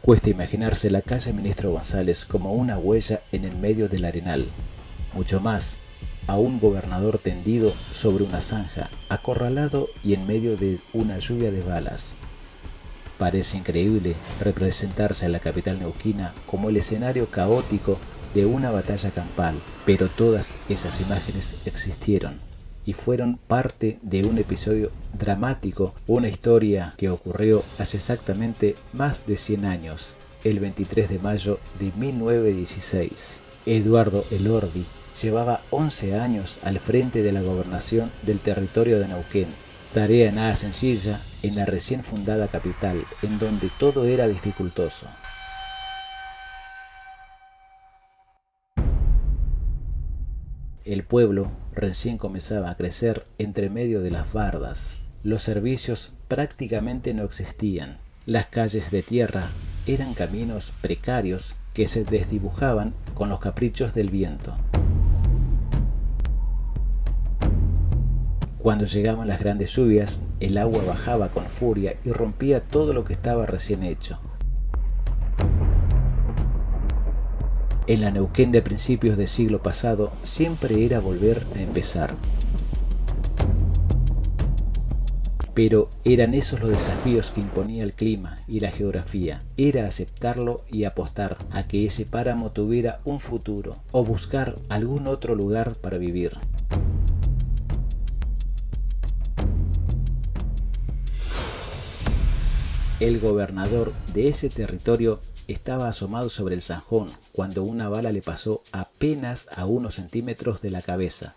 Cuesta imaginarse la calle Ministro González como una huella en el medio del arenal, mucho más a un gobernador tendido sobre una zanja, acorralado y en medio de una lluvia de balas. Parece increíble representarse a la capital neuquina como el escenario caótico de una batalla campal, pero todas esas imágenes existieron y fueron parte de un episodio dramático, una historia que ocurrió hace exactamente más de 100 años, el 23 de mayo de 1916. Eduardo Elordi llevaba 11 años al frente de la gobernación del territorio de Neuquén, tarea nada sencilla en la recién fundada capital, en donde todo era dificultoso. El pueblo recién comenzaba a crecer entre medio de las bardas. Los servicios prácticamente no existían. Las calles de tierra eran caminos precarios que se desdibujaban con los caprichos del viento. Cuando llegaban las grandes lluvias, el agua bajaba con furia y rompía todo lo que estaba recién hecho. En la Neuquén de principios del siglo pasado siempre era volver a empezar. Pero eran esos los desafíos que imponía el clima y la geografía. Era aceptarlo y apostar a que ese páramo tuviera un futuro o buscar algún otro lugar para vivir. El gobernador de ese territorio estaba asomado sobre el zanjón cuando una bala le pasó apenas a unos centímetros de la cabeza.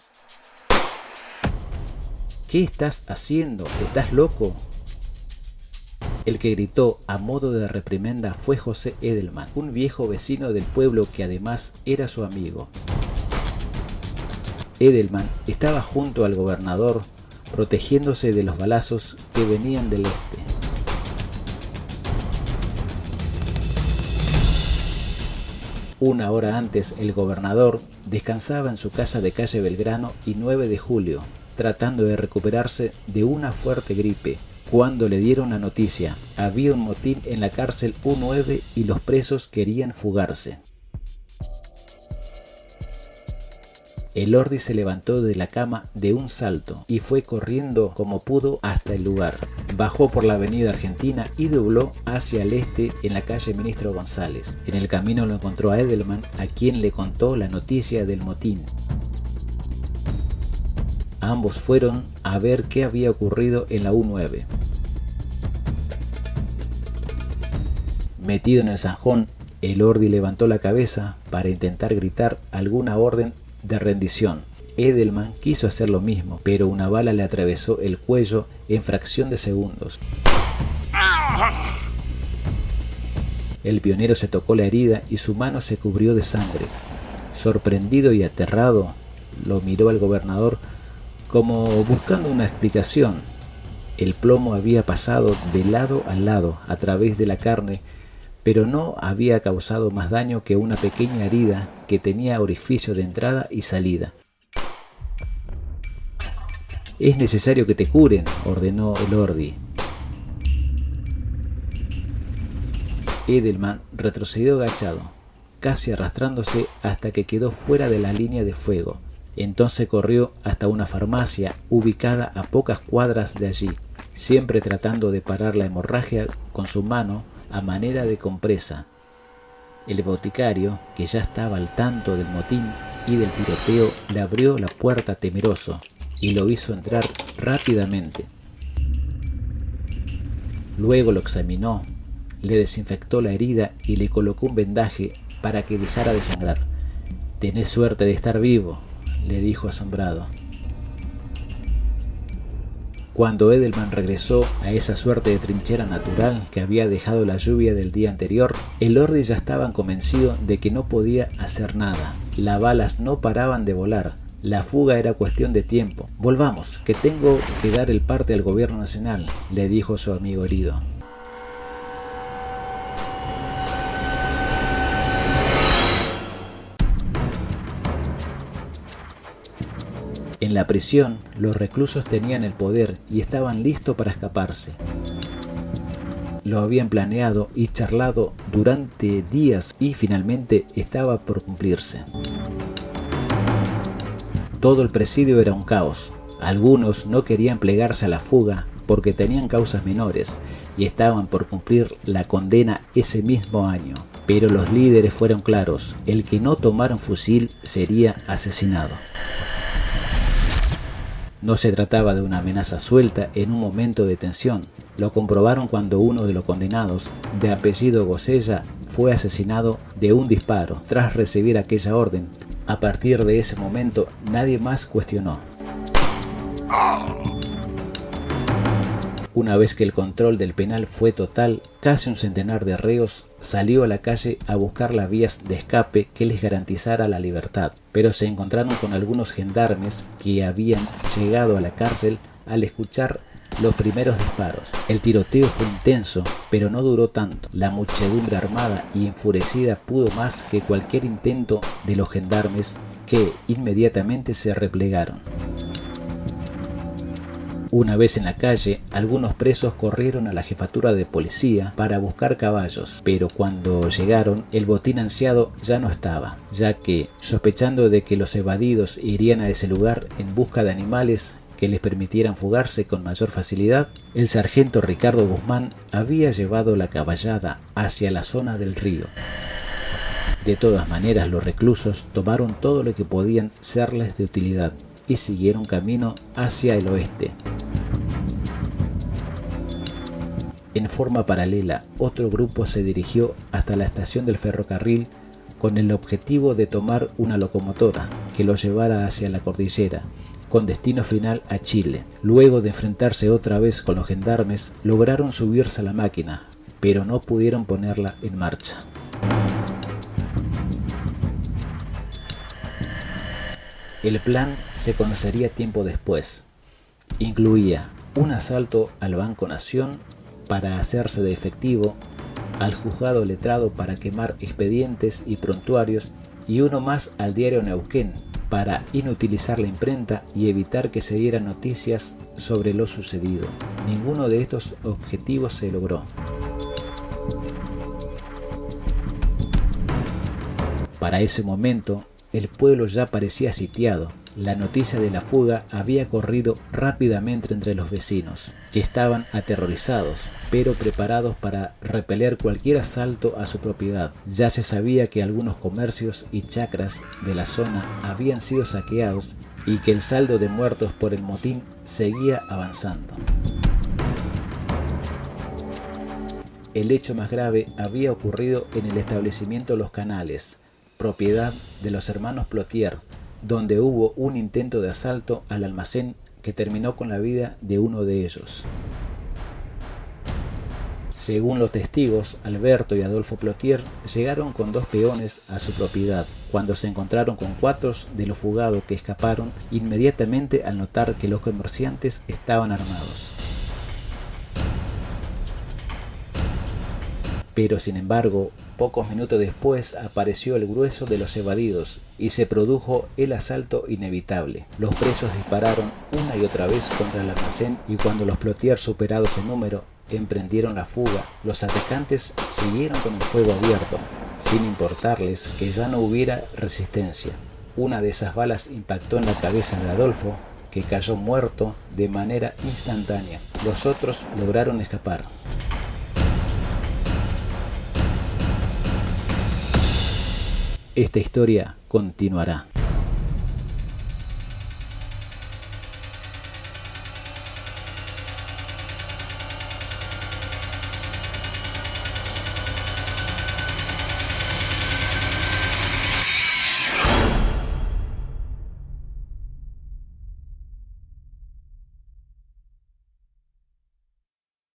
¿Qué estás haciendo? ¿Estás loco? El que gritó a modo de reprimenda fue José Edelman, un viejo vecino del pueblo que además era su amigo. Edelman estaba junto al gobernador, protegiéndose de los balazos que venían del este. Una hora antes, el gobernador descansaba en su casa de calle Belgrano y 9 de julio, tratando de recuperarse de una fuerte gripe, cuando le dieron la noticia. Había un motín en la cárcel U9 y los presos querían fugarse. Elordi se levantó de la cama de un salto y fue corriendo como pudo hasta el lugar. Bajó por la avenida Argentina y dobló hacia el este en la calle Ministro González. En el camino lo encontró a Edelman, a quien le contó la noticia del motín. Ambos fueron a ver qué había ocurrido en la U9. Metido en el zanjón, Elordi levantó la cabeza para intentar gritar alguna orden de rendición. Edelman quiso hacer lo mismo, pero una bala le atravesó el cuello en fracción de segundos. El pionero se tocó la herida y su mano se cubrió de sangre. Sorprendido y aterrado, lo miró al gobernador como buscando una explicación. El plomo había pasado de lado a lado a través de la carne, pero no había causado más daño que una pequeña herida que tenía orificio de entrada y salida. «Es necesario que te curen», ordenó Elordi. Edelman retrocedió agachado, casi arrastrándose hasta que quedó fuera de la línea de fuego. Entonces corrió hasta una farmacia ubicada a pocas cuadras de allí, siempre tratando de parar la hemorragia con su mano a manera de compresa. El boticario, que ya estaba al tanto del motín y del tiroteo, le abrió la puerta temeroso y lo hizo entrar rápidamente. Luego lo examinó, le desinfectó la herida y le colocó un vendaje para que dejara de sangrar. «Tenés suerte de estar vivo», le dijo asombrado. Cuando Edelman regresó a esa suerte de trinchera natural que había dejado la lluvia del día anterior, Elordi ya estaba convencido de que no podía hacer nada. Las balas no paraban de volar. La fuga era cuestión de tiempo. «Volvamos, que tengo que dar el parte al gobierno nacional», le dijo su amigo herido. En la prisión, los reclusos tenían el poder y estaban listos para escaparse. Lo habían planeado y charlado durante días y finalmente estaba por cumplirse. Todo el presidio era un caos. Algunos no querían plegarse a la fuga porque tenían causas menores y estaban por cumplir la condena ese mismo año. Pero los líderes fueron claros: el que no tomara un fusil sería asesinado. No se trataba de una amenaza suelta en un momento de tensión. Lo comprobaron cuando uno de los condenados, de apellido Gosella, fue asesinado de un disparo tras recibir aquella orden. A partir de ese momento nadie más cuestionó. Una vez que el control del penal fue total, casi un centenar de reos salió a la calle a buscar las vías de escape que les garantizara la libertad, pero se encontraron con algunos gendarmes que habían llegado a la cárcel al escuchar los primeros disparos. El tiroteo fue intenso, pero no duró tanto. La muchedumbre armada y enfurecida pudo más que cualquier intento de los gendarmes, que inmediatamente se replegaron. Una vez en la calle, algunos presos corrieron a la jefatura de policía para buscar caballos, pero cuando llegaron, el botín ansiado ya no estaba, ya que, sospechando de que los evadidos irían a ese lugar en busca de animales que les permitieran fugarse con mayor facilidad, el sargento Ricardo Guzmán había llevado la caballada hacia la zona del río. De todas maneras, los reclusos tomaron todo lo que podían serles de utilidad y siguieron camino hacia el oeste. En forma paralela, otro grupo se dirigió hasta la estación del ferrocarril con el objetivo de tomar una locomotora que los llevara hacia la cordillera, con destino final a Chile. Luego de enfrentarse otra vez con los gendarmes, lograron subirse a la máquina, pero no pudieron ponerla en marcha. El plan se conocería tiempo después. Incluía un asalto al Banco Nación para hacerse de efectivo, al juzgado letrado para quemar expedientes y prontuarios y uno más al diario Neuquén para inutilizar la imprenta y evitar que se dieran noticias sobre lo sucedido. Ninguno de estos objetivos se logró. Para ese momento, el pueblo ya parecía sitiado. La noticia de la fuga había corrido rápidamente entre los vecinos, que estaban aterrorizados, pero preparados para repeler cualquier asalto a su propiedad. Ya se sabía que algunos comercios y chacras de la zona habían sido saqueados y que el saldo de muertos por el motín seguía avanzando. El hecho más grave había ocurrido en el establecimiento Los Canales, propiedad de los hermanos Plotier, donde hubo un intento de asalto al almacén que terminó con la vida de uno de ellos. Según los testigos, Alberto y Adolfo Plotier llegaron con 2 peones a su propiedad, cuando se encontraron con 4 de los fugados que escaparon inmediatamente al notar que los comerciantes estaban armados. Pero sin embargo, pocos minutos después apareció el grueso de los evadidos y se produjo el asalto inevitable. Los presos dispararon una y otra vez contra el almacén y cuando los Plotier, superados en número, emprendieron la fuga, los atacantes siguieron con el fuego abierto, sin importarles que ya no hubiera resistencia. Una de esas balas impactó en la cabeza de Adolfo, que cayó muerto de manera instantánea. Los otros lograron escapar. Esta historia continuará.